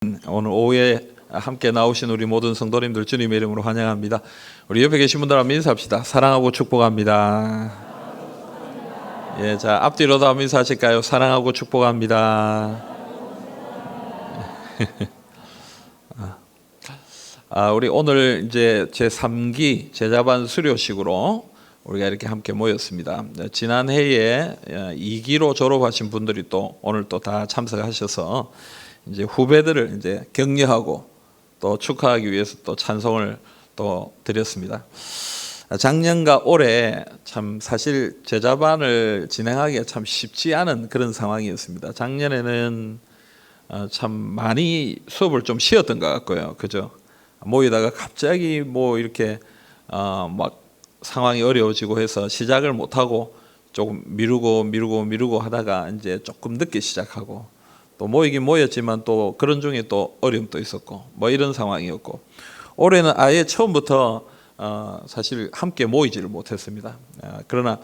오늘 오후에 함께 나오신 우리 모든 성도님들 주님의 이름으로 환영합니다. 우리 옆에 계신 분들 한번 인사합시다. 사랑하고 축복합니다. 예, 자 앞뒤로도 한번 인사하실까요? 사랑하고 축복합니다. 우리 오늘 이제 제3기 제자반 수료식으로 우리가 이렇게 함께 모였습니다. 지난 해에 2기로 졸업하신 분들이 또 오늘 또 다 참석하셔서 이제 후배들을 이제 격려하고 또 축하하기 위해서 또 찬송을 또 드렸습니다. 작년과 올해 참 사실 제자반을 진행하기가 참 쉽지 않은 그런 상황이었습니다. 작년에는 참 많이 수업을 좀 쉬었던 것 같고요, 그죠? 모이다가 갑자기 뭐 이렇게 막 상황이 어려워지고 해서 시작을 못 하고 조금 미루고 하다가 이제 조금 늦게 시작하고. 또 모이긴 모였지만 또 그런 중에 또 어려움도 있었고 뭐 이런 상황이었고, 올해는 아예 처음부터 사실 함께 모이지를 못했습니다. 그러나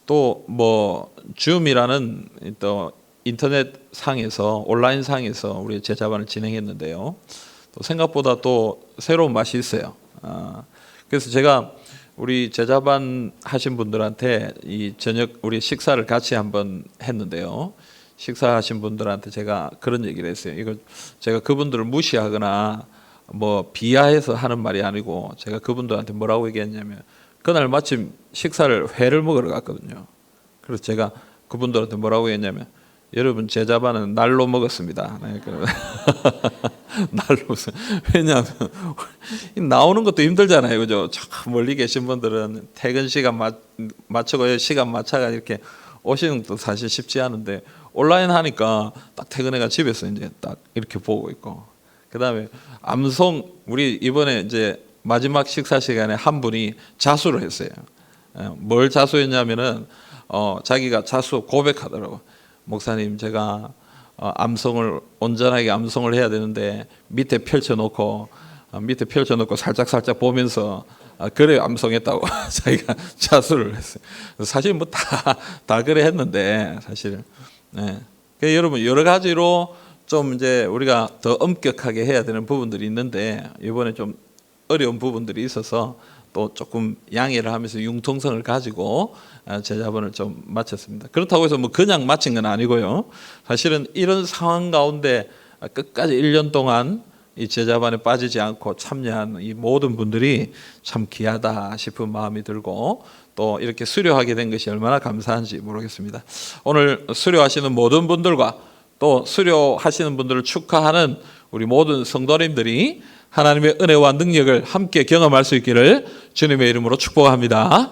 또 뭐 줌이라는 또 인터넷 상에서 온라인 상에서 우리 제자반을 진행했는데요, 또 생각보다 또 새로운 맛이 있어요. 그래서 제가 우리 제자반 하신 분들한테 이 저녁 우리 식사를 같이 한번 했는데요, 식사하신 분들한테 제가 그런 얘기를 했어요. 이거 제가 그분들을 무시하거나 뭐 비하해서 하는 말이 아니고, 제가 그분들한테 뭐라고 얘기했냐면, 그날 마침 식사를 회를 먹으러 갔거든요. 그래서 제가 그분들한테 뭐라고 했냐면, 여러분 제자반은 날로 먹었습니다. 네, 날로. 왜냐하면 나오는 것도 힘들잖아요, 그죠? 저 멀리 계신 분들은 퇴근 시간 맞추고 시간 맞춰가 이렇게 오시는 것도 사실 쉽지 않은데, 온라인 하니까 딱 퇴근해가 집에서 이제 딱 이렇게 보고 있고, 그 다음에 암송, 우리 이번에 이제 마지막 식사 시간에 한 분이 자수를 했어요. 뭘 자수했냐면은 자기가 자수 고백하더라고. 목사님, 제가 암송을 온전하게 암송을 해야 되는데 밑에 펼쳐놓고 살짝 보면서 그래 암송했다고 자기가 자수를 했어요. 사실 뭐 다 그래 했는데 사실. 네. 그러니까 여러분 여러 가지로 좀 이제 우리가 더 엄격하게 해야 되는 부분들이 있는데, 이번에 좀 어려운 부분들이 있어서 또 조금 양해를 하면서 융통성을 가지고 제자반을 좀 마쳤습니다. 그렇다고 해서 뭐 그냥 마친 건 아니고요. 사실은 이런 상황 가운데 끝까지 1년 동안 이 제자반에 빠지지 않고 참여한 이 모든 분들이 참 귀하다 싶은 마음이 들고, 또 이렇게 수료하게 된 것이 얼마나 감사한지 모르겠습니다. 오늘 수료하시는 모든 분들과 또 수료하시는 분들을 축하하는 우리 모든 성도님들이 하나님의 은혜와 능력을 함께 경험할 수 있기를 주님의 이름으로 축복합니다.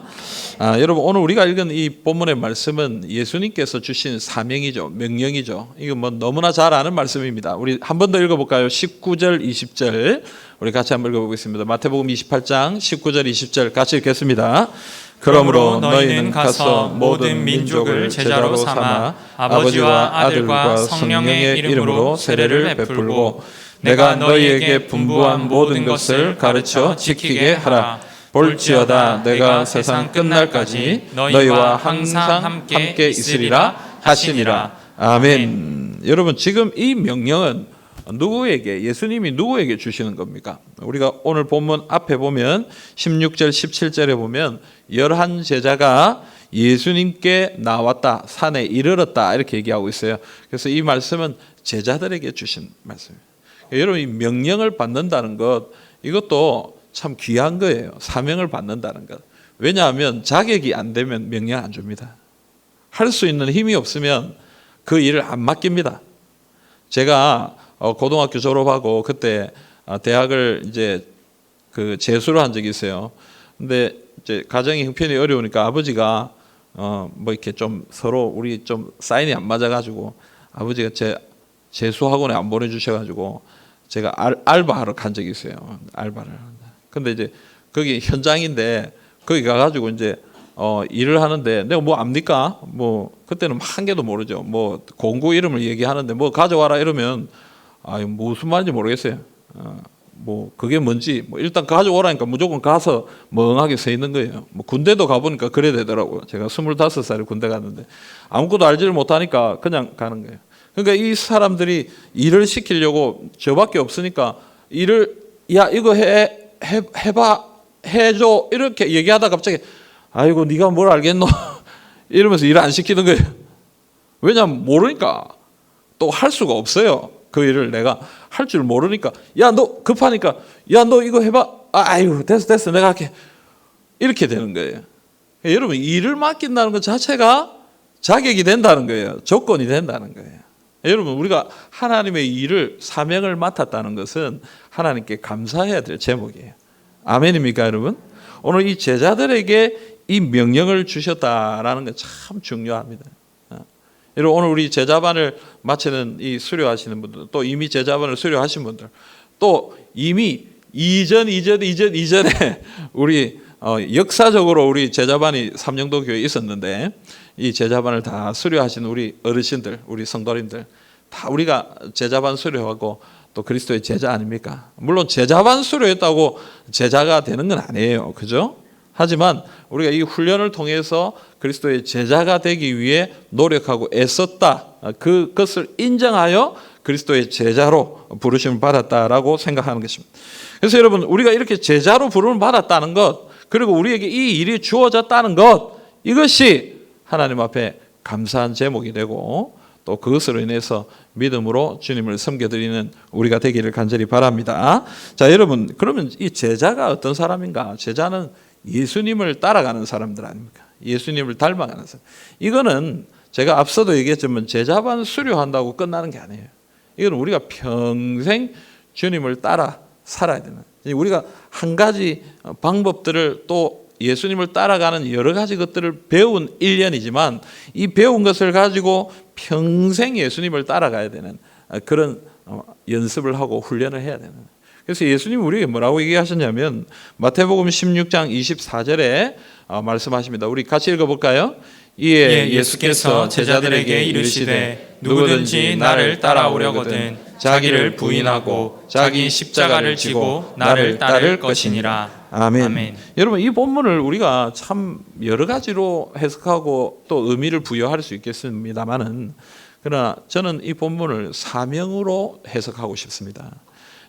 여러분, 오늘 우리가 읽은 이 본문의 말씀은 예수님께서 주신 사명이죠, 명령이죠. 이거 뭐 너무나 잘 아는 말씀입니다. 우리 한 번 더 읽어볼까요? 19절 20절 우리 같이 한번 읽어보겠습니다. 마태복음 28장 19절 20절 같이 읽겠습니다. 그러므로 너희는 가서 모든 민족을 제자로 삼아 아버지와 아들과 성령의 이름으로 세례를 베풀고 내가 너희에게 분부한 모든 것을 가르쳐 지키게 하라. 볼지어다 내가 세상 끝날까지 너희와 항상 함께 있으리라 하시니라. 아멘. 여러분, 지금 이 명령은 누구에게, 예수님이 누구에게 주시는 겁니까? 우리가 오늘 본문 앞에 보면 16절 17절에 보면 11 제자가 예수님께 나왔다, 산에 이르렀다 이렇게 얘기하고 있어요. 그래서 이 말씀은 제자들에게 주신 말씀입니다. 여러분, 이 명령을 받는다는 것, 이것도 참 귀한 거예요. 사명을 받는다는 것. 왜냐하면 자격이 안 되면 명령 안 줍니다. 할 수 있는 힘이 없으면 그 일을 안 맡깁니다. 제가 고등학교 졸업하고 그때 대학을 이제 그 재수를 한 적이 있어요. 근데 이제 가정이 형편이 어려우니까 아버지가 뭐 이렇게 좀 서로 우리 좀 사인이 안 맞아가지고 아버지가 제 재수학원에 안 보내주셔가지고 제가 알바하러 간 적이 있어요. 알바를. 근데 이제 거기 현장인데 거기 가가지고 이제 일을 하는데, 내가 뭐 압니까? 뭐 그때는 한 개도 모르죠. 뭐 공구 이름을 얘기하는데 뭐 가져와라 이러면 무슨 말인지 모르겠어요. 뭐 그게 뭔지 뭐 일단 가져오라니까 무조건 가서 멍하게 서 있는 거예요. 뭐 군대도 가보니까 그래 되더라고요. 제가 25살에 군대 갔는데 아무것도 알지를 못하니까 그냥 가는 거예요. 그러니까 이 사람들이 일을 시키려고 저밖에 없으니까 일을 야 이거 해봐 해줘 이렇게 얘기하다 갑자기 아이고 네가 뭘 알겠노 이러면서 일 안 시키는 거예요. 왜냐하면 모르니까 또 할 수가 없어요. 그 일을 내가 할 줄 모르니까 야 너 급하니까 야 너 이거 해봐 아이고 됐어 내가 할게 이렇게 되는 거예요. 여러분 일을 맡긴다는 것 자체가 자격이 된다는 거예요. 조건이 된다는 거예요. 여러분 우리가 하나님의 일을 사명을 맡았다는 것은 하나님께 감사해야 될 제목이에요. 아멘입니까 여러분? 오늘 이 제자들에게 이 명령을 주셨다라는 게 참 중요합니다. 여러분 오늘 우리 제자반을 마치는 이 수료하시는 분들 또 이미 제자반을 수료하신 분들 또 이미 이전에 우리 역사적으로 우리 제자반이 삼영도 교회에 있었는데 이 제자반을 다 수료하신 우리 어르신들 우리 성도님들 다 우리가 제자반 수료하고 또 그리스도의 제자 아닙니까? 물론 제자반 수료했다고 제자가 되는 건 아니에요. 그죠? 하지만 우리가 이 훈련을 통해서 그리스도의 제자가 되기 위해 노력하고 애썼다. 그것을 인정하여 그리스도의 제자로 부르심을 받았다라고 생각하는 것입니다. 그래서 여러분 우리가 이렇게 제자로 부름을 받았다는 것 그리고 우리에게 이 일이 주어졌다는 것 이것이 하나님 앞에 감사한 제목이 되고 또 그것으로 인해서 믿음으로 주님을 섬겨드리는 우리가 되기를 간절히 바랍니다. 자 여러분 그러면 이 제자가 어떤 사람인가? 제자는 예수님을 따라가는 사람들 아닙니까? 예수님을 닮아가는 사람. 이거는 제가 앞서도 얘기했지만 제자반 수료한다고 끝나는 게 아니에요. 이건 우리가 평생 주님을 따라 살아야 되는. 우리가 한 가지 방법들을 또 예수님을 따라가는 여러 가지 것들을 배운 1년이지만 이 배운 것을 가지고 평생 예수님을 따라가야 되는 그런 연습을 하고 훈련을 해야 되는. 그래서 예수님이 우리에게 뭐라고 얘기하셨냐면 마태복음 16장 24절에 말씀하십니다. 우리 같이 읽어볼까요? 이에 예수께서 제자들에게 이르시되 누구든지 나를 따라오려거든 자기를 부인하고 자기 십자가를 지고 나를 따를 것이니라. 아멘. 아멘. 여러분 이 본문을 우리가 참 여러 가지로 해석하고 또 의미를 부여할 수 있겠습니다만은 그러나 저는 이 본문을 사명으로 해석하고 싶습니다.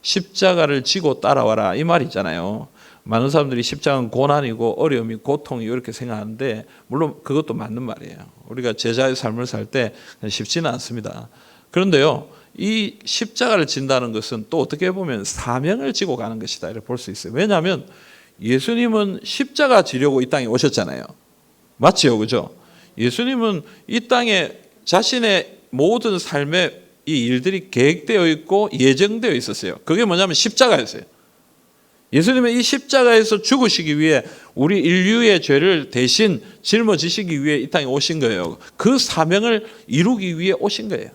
십자가를 지고 따라와라 이 말이 있잖아요. 많은 사람들이 십자가는 고난이고 어려움이 고통이 이렇게 생각하는데 물론 그것도 맞는 말이에요. 우리가 제자의 삶을 살 때 쉽지는 않습니다. 그런데요 이 십자가를 진다는 것은 또 어떻게 보면 사명을 지고 가는 것이다 이렇게 볼 수 있어요. 왜냐하면 예수님은 십자가 지려고 이 땅에 오셨잖아요. 맞지요, 그죠? 예수님은 이 땅에 자신의 모든 삶의 이 일들이 계획되어 있고 예정되어 있었어요. 그게 뭐냐면 십자가였어요. 예수님은 이 십자가에서 죽으시기 위해 우리 인류의 죄를 대신 짊어지시기 위해 이 땅에 오신 거예요. 그 사명을 이루기 위해 오신 거예요.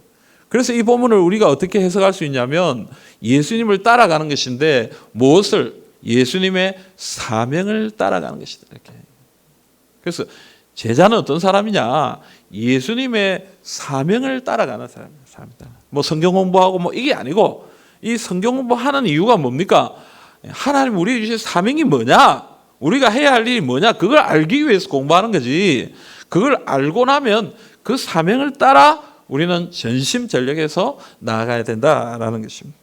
그래서 이 본문을 우리가 어떻게 해석할 수 있냐면 예수님을 따라가는 것인데 무엇을? 예수님의 사명을 따라가는 것이다. 이렇게. 그래서 제자는 어떤 사람이냐? 예수님의 사명을 따라가는 사람이다. 뭐 성경 공부하고 뭐 이게 아니고 이 성경 공부하는 이유가 뭡니까? 하나님 우리에게 주신 사명이 뭐냐? 우리가 해야 할 일이 뭐냐? 그걸 알기 위해서 공부하는 거지. 그걸 알고 나면 그 사명을 따라 우리는 전심전력해서 나아가야 된다라는 것입니다.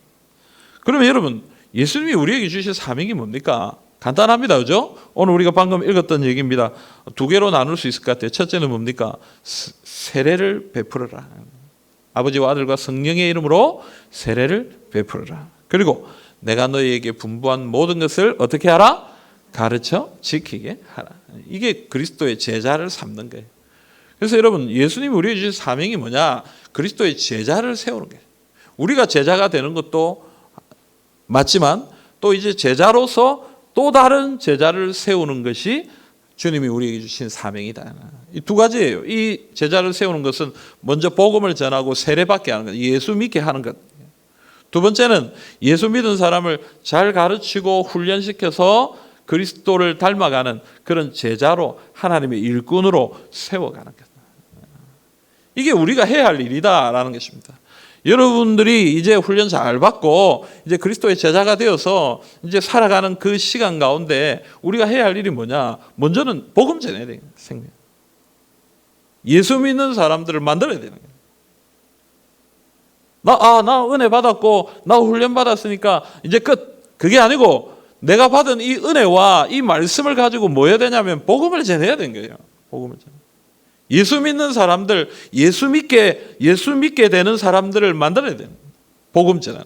그러면 여러분 예수님이 우리에게 주신 사명이 뭡니까? 간단합니다. 그죠? 오늘 우리가 방금 읽었던 얘기입니다. 두 개로 나눌 수 있을 것 같아요. 첫째는 뭡니까? 세례를 베풀어라. 아버지와 아들과 성령의 이름으로 세례를 베풀어라. 그리고 내가 너희에게 분부한 모든 것을 어떻게 하라? 가르쳐 지키게 하라. 이게 그리스도의 제자를 삼는 거예요. 그래서 여러분 예수님이 우리에게 주신 사명이 뭐냐? 그리스도의 제자를 세우는 거예요. 우리가 제자가 되는 것도 맞지만 또 이제 제자로서 또 다른 제자를 세우는 것이 주님이 우리에게 주신 사명이다. 이 두 가지예요. 이 제자를 세우는 것은 먼저 복음을 전하고 세례받게 하는 것, 예수 믿게 하는 것. 두 번째는 예수 믿은 사람을 잘 가르치고 훈련시켜서 그리스도를 닮아가는 그런 제자로 하나님의 일꾼으로 세워가는 것. 이게 우리가 해야 할 일이다라는 것입니다. 여러분들이 이제 훈련 잘 받고 이제 그리스도의 제자가 되어서 이제 살아가는 그 시간 가운데 우리가 해야 할 일이 뭐냐? 먼저는 복음 전해야 돼요. 생명. 예수 믿는 사람들을 만들어야 되는 거예요. 나 은혜 받았고 나 훈련 받았으니까 이제 끝. 그게 아니고 내가 받은 이 은혜와 이 말씀을 가지고 뭐 해야 되냐면 복음을 전해야 되는 거예요. 복음을 전해. 예수 믿는 사람들, 예수 믿게 되는 사람들을 만들어야 돼요. 복음 전환.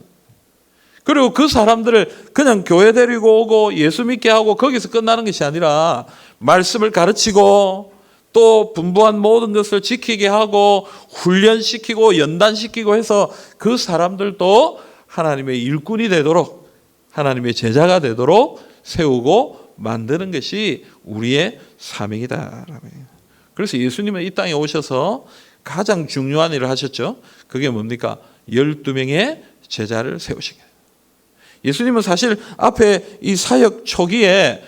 그리고 그 사람들을 그냥 교회 데리고 오고 예수 믿게 하고 거기서 끝나는 것이 아니라 말씀을 가르치고 또 분부한 모든 것을 지키게 하고 훈련시키고 연단시키고 해서 그 사람들도 하나님의 일꾼이 되도록 하나님의 제자가 되도록 세우고 만드는 것이 우리의 사명이다. 그래서 예수님은 이 땅에 오셔서 가장 중요한 일을 하셨죠. 그게 뭡니까? 12명의 제자를 세우신 거예요. 예수님은 사실 앞에 이 사역 초기에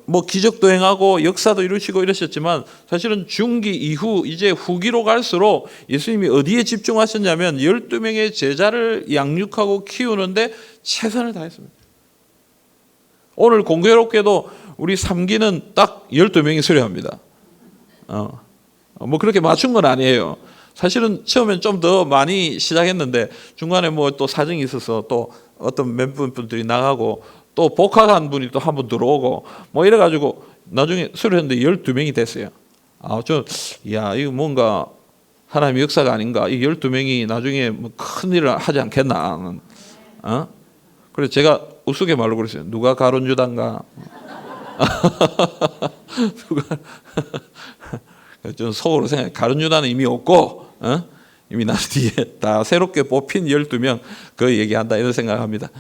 뭐 기적도 행하고 역사도 이루시고 이러셨지만 사실은 중기 이후 이제 후기로 갈수록 예수님이 어디에 집중하셨냐면 12명의 제자를 양육하고 키우는데 최선을 다했습니다. 오늘 공교롭게도 우리 3기는 딱 12명이 수료합니다. 뭐 그렇게 맞춘 건 아니에요. 사실은 처음엔 좀 더 많이 시작했는데 중간에 뭐 또 사정이 있어서 또 어떤 몇 분들이 나가고 또 복학한 분이 또 한 분 들어오고 뭐 이래가지고 나중에 수료했는데 12명이 됐어요. 이거 뭔가 하나님의 역사가 아닌가. 이 12명이 나중에 뭐 큰 일을 하지 않겠나. 그래서 제가 우스갯말로 그랬어요. 누가 가룟 유다인가. 좀 속으로 생각해. 가룟 유다는 이미 없고 이미 나 뒤에 다 새롭게 뽑힌 12명 그 얘기한다 이런 생각합니다.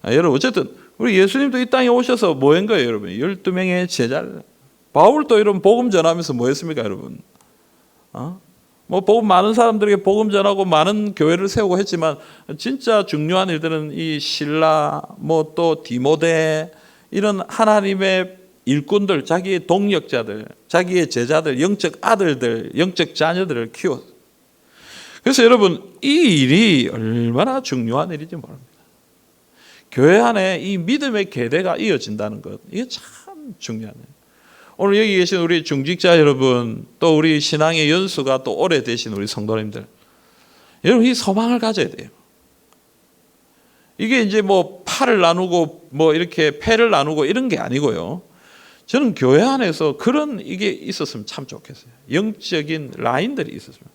여러분 어쨌든 우리 예수님도 이 땅에 오셔서 뭐 한 거예요 여러분? 12명의 제자를. 바울도 이런 복음 전하면서 뭐 했습니까 여러분? 뭐 복음 많은 사람들에게 복음 전하고 많은 교회를 세우고 했지만 진짜 중요한 일들은 이 실라 뭐 또 디모데 이런 하나님의 일꾼들, 자기의 동력자들, 자기의 제자들, 영적 아들들, 영적 자녀들을 키웠어요. 그래서 여러분 이 일이 얼마나 중요한 일인지 모릅니다. 교회 안에 이 믿음의 계대가 이어진다는 것, 이게 참 중요하네요. 오늘 여기 계신 우리 중직자 여러분, 또 우리 신앙의 연수가 또 오래되신 우리 성도님들, 여러분 이 소망을 가져야 돼요. 이게 이제 뭐 팔을 나누고 뭐 이렇게 패를 나누고 이런 게 아니고요. 저는 교회 안에서 그런 이게 있었으면 참 좋겠어요. 영적인 라인들이 있었으면.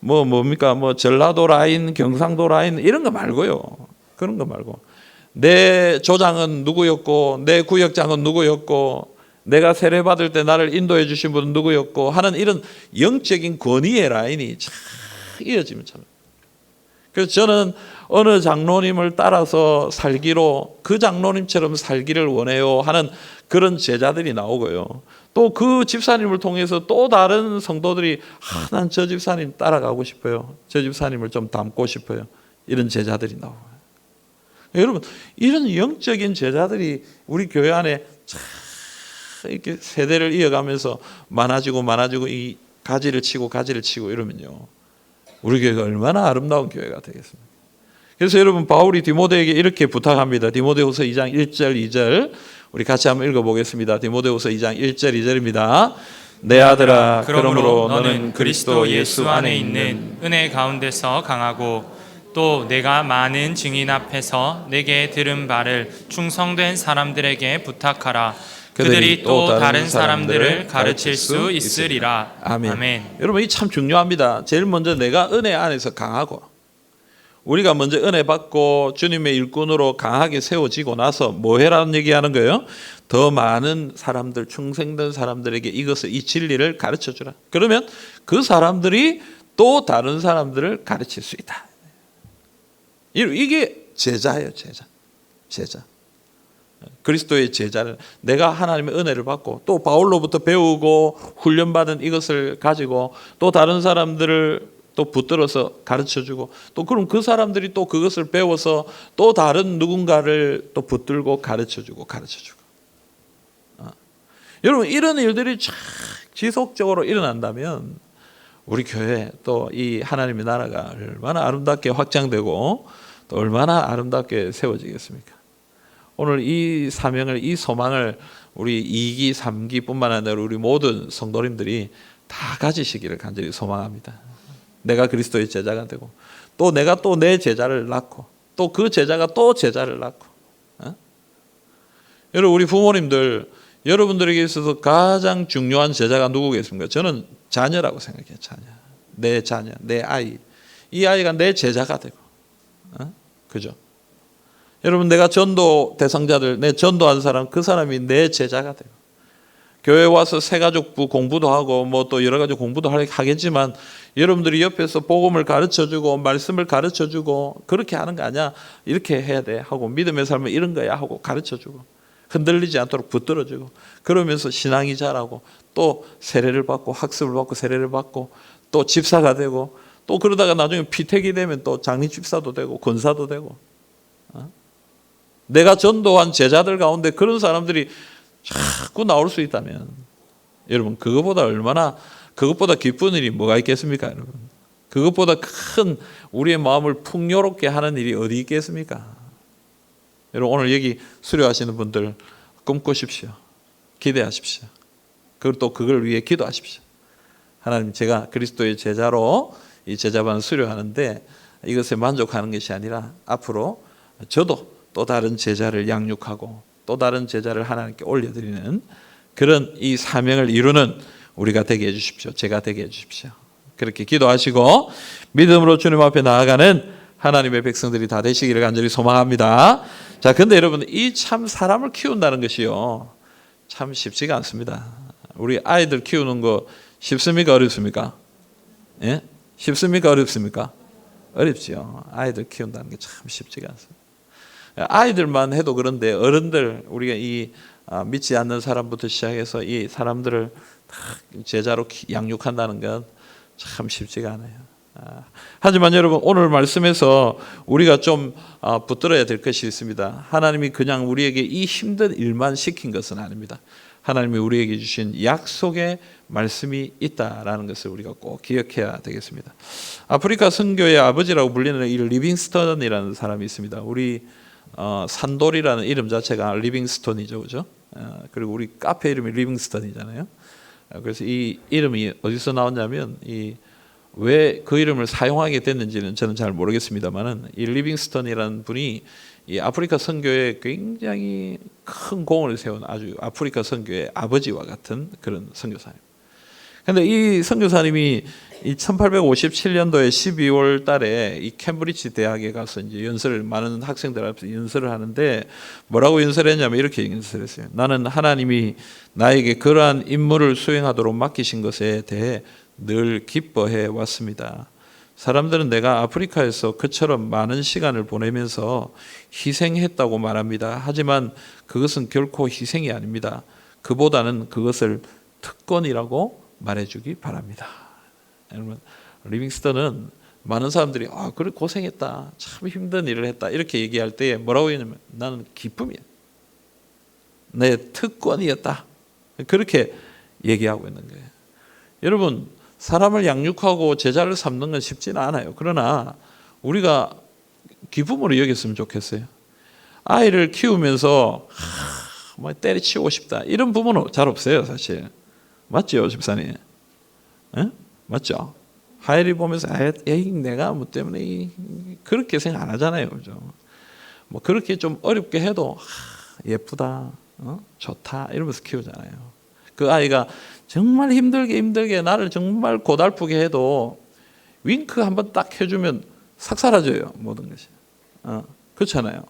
뭡니까? 전라도 라인, 경상도 라인 이런 거 말고요. 그런 거 말고. 내 조장은 누구였고, 내 구역장은 누구였고, 내가 세례 받을 때 나를 인도해 주신 분은 누구였고 하는 이런 영적인 권위의 라인이 참 이어지면 참. 그래서 저는 어느 장로님을 따라서 살기로 그 장로님처럼 살기를 원해요 하는 그런 제자들이 나오고요. 또 그 집사님을 통해서 또 다른 성도들이 난 저 집사님 따라가고 싶어요. 저 집사님을 좀 닮고 싶어요. 이런 제자들이 나와요. 여러분 이런 영적인 제자들이 우리 교회 안에 참 이렇게 세대를 이어가면서 많아지고 이 가지를 치고 이러면요. 우리 교회가 얼마나 아름다운 교회가 되겠습니까? 그래서 여러분 바울이 디모데에게 이렇게 부탁합니다. 디모데후서 2장 1절 2절 우리 같이 한번 읽어보겠습니다. 디모데후서 2장 1절 2절입니다. 내 아들아 그러므로 너는 그리스도 예수 안에 있는 은혜 가운데서 강하고 또 내가 많은 증인 앞에서 내게 들은 바를 충성된 사람들에게 부탁하라. 그들이 또 다른 사람들을 가르칠 수 있으리라. 아멘. 여러분 이 참 중요합니다. 제일 먼저 내가 은혜 안에서 강하고 우리가 먼저 은혜 받고 주님의 일꾼으로 강하게 세워지고 나서 뭐 해라는 얘기하는 거예요? 더 많은 사람들, 충성된 사람들에게 이 진리를 가르쳐 주라. 그러면 그 사람들이 또 다른 사람들을 가르칠 수 있다. 이게 제자예요, 제자. 그리스도의 제자는 내가 하나님의 은혜를 받고 또 바울로부터 배우고 훈련받은 이것을 가지고 또 다른 사람들을 또 붙들어서 가르쳐주고 또 그럼 그 사람들이 또 그것을 배워서 또 다른 누군가를 또 붙들고 가르쳐주고 여러분 이런 일들이 쫙 지속적으로 일어난다면 우리 교회 또 이 하나님의 나라가 얼마나 아름답게 확장되고 또 얼마나 아름답게 세워지겠습니까? 오늘 이 사명을, 이 소망을 우리 2기, 3기뿐만 아니라 우리 모든 성도님들이 다 가지시기를 간절히 소망합니다. 내가 그리스도의 제자가 되고 또 내가 또 내 제자를 낳고 또 그 제자가 또 제자를 낳고. 여러분 우리 부모님들 여러분들에게 있어서 가장 중요한 제자가 누구겠습니까? 저는 자녀라고 생각해요. 내 자녀, 내 아이. 이 아이가 내 제자가 되고, 그죠? 여러분 내가 전도 대상자들, 내 전도한 사람, 그 사람이 내 제자가 되고, 교회 와서 새가족부 공부도 하고 뭐 또 여러 가지 공부도 하겠지만 여러분들이 옆에서 복음을 가르쳐주고 말씀을 가르쳐주고 그렇게 하는 거 아니야? 이렇게 해야 돼 하고 믿음의 삶은 이런 거야 하고 가르쳐주고 흔들리지 않도록 붙들어주고 그러면서 신앙이 자라고 또 세례를 받고 학습을 받고 세례를 받고 또 집사가 되고 또 그러다가 나중에 피택이 되면 또 장리 집사도 되고 권사도 되고. 내가 전도한 제자들 가운데 그런 사람들이 자꾸 나올 수 있다면 여러분 그것보다 기쁜 일이 뭐가 있겠습니까? 여러분 그것보다 큰 우리의 마음을 풍요롭게 하는 일이 어디 있겠습니까? 여러분 오늘 여기 수료하시는 분들 꿈꾸십시오. 기대하십시오. 그리고 또 그걸 위해 기도하십시오. 하나님 제가 그리스도의 제자로 이 제자반 수료하는데 이것에 만족하는 것이 아니라 앞으로 저도 또 다른 제자를 양육하고 또 다른 제자를 하나님께 올려드리는 그런 이 사명을 이루는 우리가 되게 해주십시오. 제가 되게 해주십시오. 그렇게 기도하시고 믿음으로 주님 앞에 나아가는 하나님의 백성들이 다 되시기를 간절히 소망합니다. 자, 근데 여러분 이 참 사람을 키운다는 것이요 참 쉽지가 않습니다. 우리 아이들 키우는 거 쉽습니까? 어렵습니까? 예? 쉽습니까? 어렵습니까? 어렵지요. 아이들 키운다는 게 참 쉽지가 않습니다. 아이들만 해도 그런데 어른들 우리가 이 믿지 않는 사람부터 시작해서 이 사람들을 제자로 양육한다는 건 참 쉽지가 않아요. 하지만 여러분 오늘 말씀에서 우리가 좀 붙들어야 될 것이 있습니다. 하나님이 그냥 우리에게 이 힘든 일만 시킨 것은 아닙니다. 하나님이 우리에게 주신 약속의 말씀이 있다라는 것을 우리가 꼭 기억해야 되겠습니다. 아프리카 선교의 아버지라고 불리는 이 리빙스턴이라는 사람이 있습니다. 우리 산돌이라는 이름 자체가 리빙스턴이죠, 그죠? 그리고 우리 카페 이름이 리빙스턴이잖아요. 그래서 이 이름이 어디서 나왔냐면 왜 그 이름을 사용하게 됐는지는 저는 잘 모르겠습니다만은 이 리빙스턴이라는 분이 이 아프리카 선교에 굉장히 큰 공을 세운 아주 아프리카 선교의 아버지와 같은 그런 선교사님. 그런데 이 선교사님이 1857년도에 12월 달에 이 캠브리지 대학에 가서 이제 많은 학생들 앞에서 연설을 하는데 뭐라고 연설했냐면 이렇게 연설했어요. 나는 하나님이 나에게 그러한 임무를 수행하도록 맡기신 것에 대해 늘 기뻐해 왔습니다. 사람들은 내가 아프리카에서 그처럼 많은 시간을 보내면서 희생했다고 말합니다. 하지만 그것은 결코 희생이 아닙니다. 그보다는 그것을 특권이라고 말해주기 바랍니다. 여러분, 리빙스턴은 많은 사람들이 그래 고생했다, 참 힘든 일을 했다 이렇게 얘기할 때 뭐라고 했냐면 나는 기쁨이야, 내 특권이었다 그렇게 얘기하고 있는 거예요. 여러분 사람을 양육하고 제자를 삼는 건 쉽지는 않아요. 그러나 우리가 기쁨으로 여겼으면 좋겠어요. 아이를 키우면서 뭐 때려치우고 싶다 이런 부모는 잘 없어요, 사실. 맞죠, 집사님? 에? 맞죠? 하엘이 보면서 에이 내가 뭐 때문에 그렇게 생각 안 하잖아요, 그죠? 뭐 그렇게 좀 어렵게 해도 예쁘다, 좋다 이러면서 키우잖아요. 그 아이가 정말 힘들게 나를 정말 고달프게 해도 윙크 한번 딱 해주면 싹 사라져요, 모든 것이. 그렇잖아요.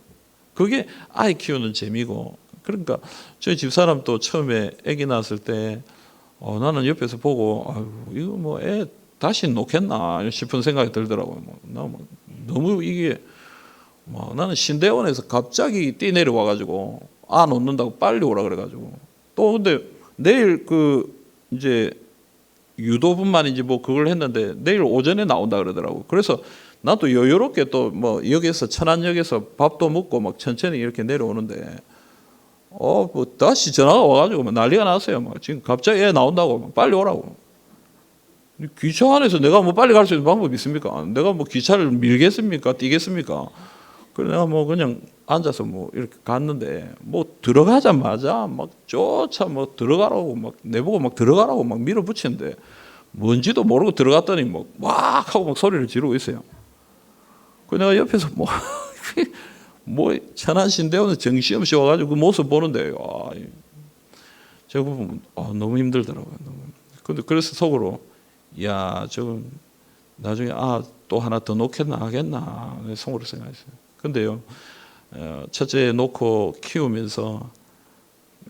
그게 아이 키우는 재미고. 그러니까 저희 집사람도 처음에 아기 낳았을 때 나는 옆에서 보고 이거 뭐 애 다시 놓겠나 싶은 생각이 들더라고요. 너무 이게 나는 신대원에서 갑자기 뛰 내려와가지고 놓는다고 빨리 오라 그래가지고 또 근데 내일 이제 유도분만인지 뭐 그걸 했는데 내일 오전에 나온다 그러더라고. 그래서 나도 여유롭게 또 뭐 역에서 천안역에서 밥도 먹고 막 천천히 이렇게 내려오는데 뭐 다시 전화가 와가지고 막 난리가 났어요. 막 지금 갑자기 애 나온다고 막 빨리 오라고. 기차 안에서 내가 뭐 빨리 갈 수 있는 방법이 있습니까? 내가 뭐 기차를 밀겠습니까? 뛰겠습니까? 그래 내가 뭐 그냥 앉아서 뭐 이렇게 갔는데 뭐 들어가자마자 막 쫓아 뭐 들어가라고 막 내보고 막 들어가라고 막 밀어붙이는데 뭔지도 모르고 들어갔더니 막 하고 막 소리를 지르고 있어요. 그 내가 옆에서 뭐 천안신대원은 정신없이 와가지고 그 모습 보는데 저거 보면 너무 힘들더라고요. 근데 그래서 속으로 야 저건 나중에 또 하나 더 놓겠나 하겠나 속으로 생각했어요. 근데요 첫째 놓고 키우면서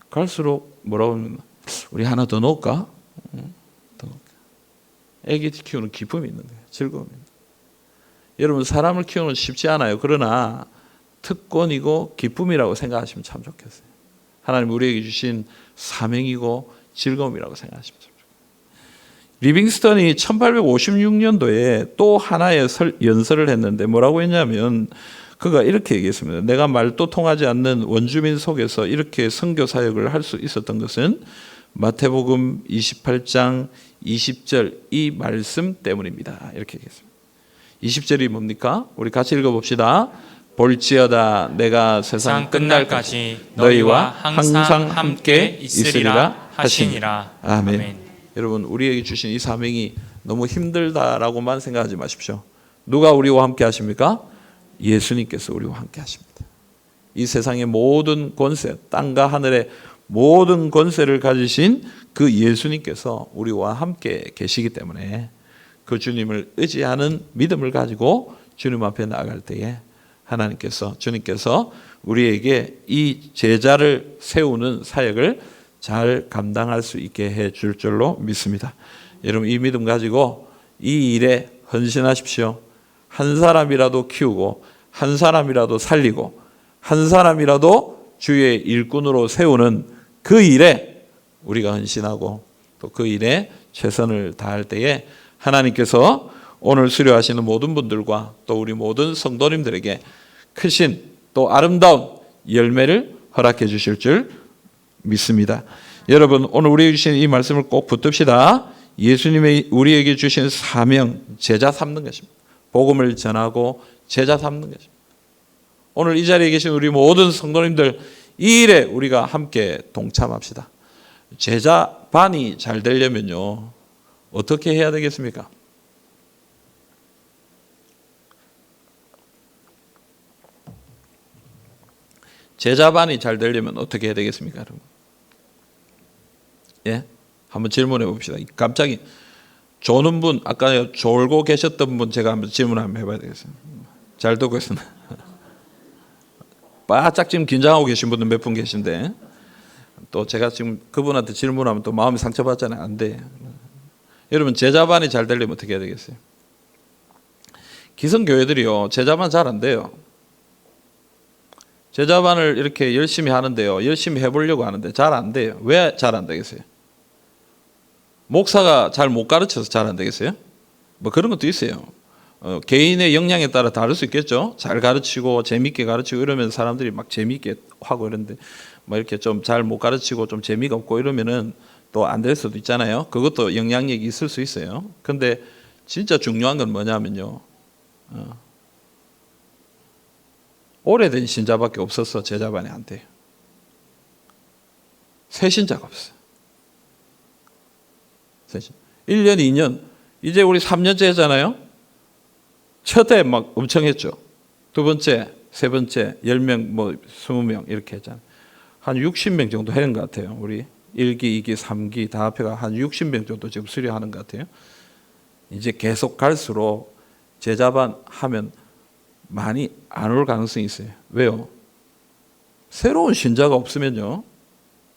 갈수록 뭐라고 하면 우리 하나 더 놓을까? 더 놓을까? 애기 키우는 기쁨이 있는 거예요. 즐거움이 있는 거예요. 여러분 사람을 키우는 건 쉽지 않아요. 그러나 특권이고 기쁨이라고 생각하시면 참 좋겠어요. 하나님 우리에게 주신 사명이고 즐거움이라고 생각하시면 참 좋겠어요. 리빙스턴이 1856년도에 또 하나의 연설을 했는데 뭐라고 했냐면 그가 이렇게 얘기했습니다. 내가 말도 통하지 않는 원주민 속에서 이렇게 선교 사역을 할 수 있었던 것은 마태복음 28장 20절 이 말씀 때문입니다. 이렇게 얘기했습니다. 20절이 뭡니까? 우리 같이 읽어봅시다. 볼지어다 내가 세상 끝날까지 너희와 항상 함께 있으리라 하시니라. 아멘. 여러분 우리에게 주신 이 사명이 너무 힘들다라고만 생각하지 마십시오. 누가 우리와 함께 하십니까? 예수님께서 우리와 함께 하십니다. 이 세상의 모든 권세, 땅과 하늘의 모든 권세를 가지신 그 예수님께서 우리와 함께 계시기 때문에 그 주님을 의지하는 믿음을 가지고 주님 앞에 나아갈 때에 주님께서 우리에게 이 제자를 세우는 사역을 잘 감당할 수 있게 해 줄 줄로 믿습니다. 여러분 이 믿음 가지고 이 일에 헌신하십시오. 한 사람이라도 키우고 한 사람이라도 살리고 한 사람이라도 주의 일꾼으로 세우는 그 일에 우리가 헌신하고 또 그 일에 최선을 다할 때에 하나님께서 오늘 수료하시는 모든 분들과 또 우리 모든 성도님들에게 크신 또 아름다운 열매를 허락해 주실 줄 믿습니다. 여러분 오늘 우리에게 주신 이 말씀을 꼭 붙듭시다. 예수님의 우리에게 주신 사명 제자 삼는 것입니다. 복음을 전하고 제자 삼는 것입니다. 오늘 이 자리에 계신 우리 모든 성도님들 이 일에 우리가 함께 동참합시다. 제자 반이 잘 되려면요 어떻게 해야 되겠습니까? 제자반이 잘 되려면 어떻게 해야 되겠습니까, 여러분? 예? 한번 질문해 봅시다. 갑자기 조는 분, 아까 졸고 계셨던 분 제가 한번 질문 한번 해봐야 되겠어요. 잘 듣고 있습니다. 바짝 지금 긴장하고 계신 분들 몇 분 계신데 또 제가 지금 그분한테 질문하면 또 마음이 상처받잖아요. 안 돼. 여러분 제자반이 잘 되려면 어떻게 해야 되겠어요? 기성교회들이요 제자반 잘 안 돼요. 제자반을 이렇게 열심히 하는데요 열심히 해보려고 하는데 잘 안 돼요. 왜 잘 안 되겠어요? 목사가 잘 못 가르쳐서 잘 안 되겠어요? 뭐 그런 것도 있어요. 개인의 역량에 따라 다를 수 있겠죠. 잘 가르치고 재미있게 가르치고 이러면 사람들이 막 재미있게 하고 이런데 뭐 이렇게 좀 잘 못 가르치고 좀 재미가 없고 이러면은 또 안 될 수도 있잖아요. 그것도 영향력이 있을 수 있어요. 근데 진짜 중요한 건 뭐냐면요 오래된 신자밖에 없어서 제자반이 안 돼요. 새 신자가 없어요. 1년, 2년, 이제 우리 3년째잖아요. 첫 해 막 엄청 했죠. 두 번째, 세 번째, 10명, 뭐 20명 이렇게 했잖아요. 한 60명 정도 하는 것 같아요. 우리 1기, 2기, 3기 다 합해가 한 60명 정도 지금 수료하는 것 같아요. 이제 계속 갈수록 제자반 하면 많이 안 올 가능성이 있어요. 왜요? 새로운 신자가 없으면요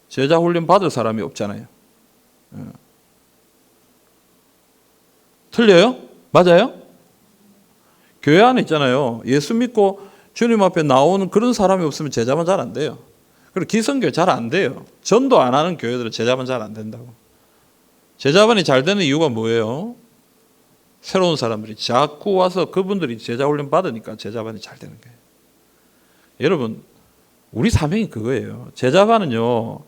제자 훈련 받을 사람이 없잖아요. 틀려요? 맞아요? 교회 안에 있잖아요. 예수 믿고 주님 앞에 나오는 그런 사람이 없으면 제자반 잘 안 돼요. 그리고 기성교회 잘 안 돼요. 전도 안 하는 교회들은 제자반 잘 안 된다고. 제자반이 잘 되는 이유가 뭐예요? 새로운 사람들이 자꾸 와서 그분들이 제자 훈련 받으니까 제자반이 잘 되는 거예요. 여러분 우리 사명이 그거예요. 제자반은요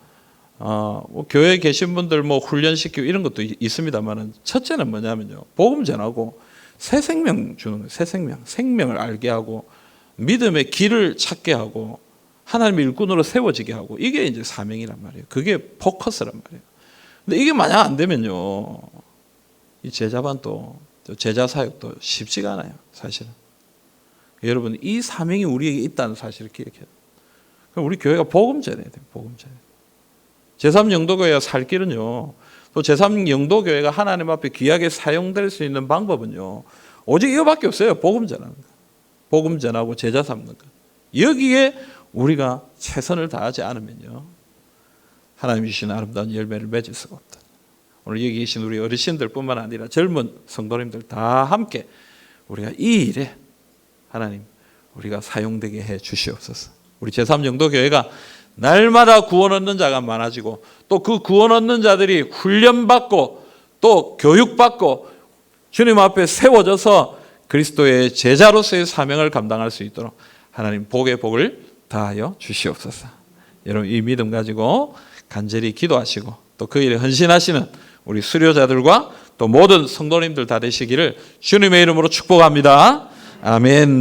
뭐 교회에 계신 분들 뭐 훈련시키고 이런 것도 있습니다만은 첫째는 뭐냐면요 복음 전하고 새 생명 주는 거예요. 새 생명을 알게 하고 믿음의 길을 찾게 하고 하나님의 일꾼으로 세워지게 하고 이게 이제 사명이란 말이에요. 그게 포커스란 말이에요. 근데 이게 만약 안 되면요 이 제자반도 제자 사역도 쉽지가 않아요. 사실은 여러분 이 사명이 우리에게 있다는 사실을 기억해요. 그럼 우리 교회가 복음 전해야 돼요. 복음 전해. 제3영도교회가 살 길은요. 또 제3영도교회가 하나님 앞에 귀하게 사용될 수 있는 방법은요. 오직 이거밖에 없어요. 복음 전하는 거. 복음 전하고 제자 삼는 거. 여기에 우리가 최선을 다하지 않으면요. 하나님이 주신 아름다운 열매를 맺을 수가 없다. 오늘 여기 계신 우리 어르신들뿐만 아니라 젊은 성도님들 다 함께 우리가 이 일에 하나님 우리가 사용되게 해 주시옵소서. 우리 제3영도교회가 날마다 구원 얻는 자가 많아지고 또 그 구원 얻는 자들이 훈련받고 또 교육받고 주님 앞에 세워져서 그리스도의 제자로서의 사명을 감당할 수 있도록 하나님 복의 복을 다하여 주시옵소서. 여러분 이 믿음 가지고 간절히 기도하시고 또 그 일에 헌신하시는 우리 수료자들과 또 모든 성도님들 다 되시기를 주님의 이름으로 축복합니다. 아멘.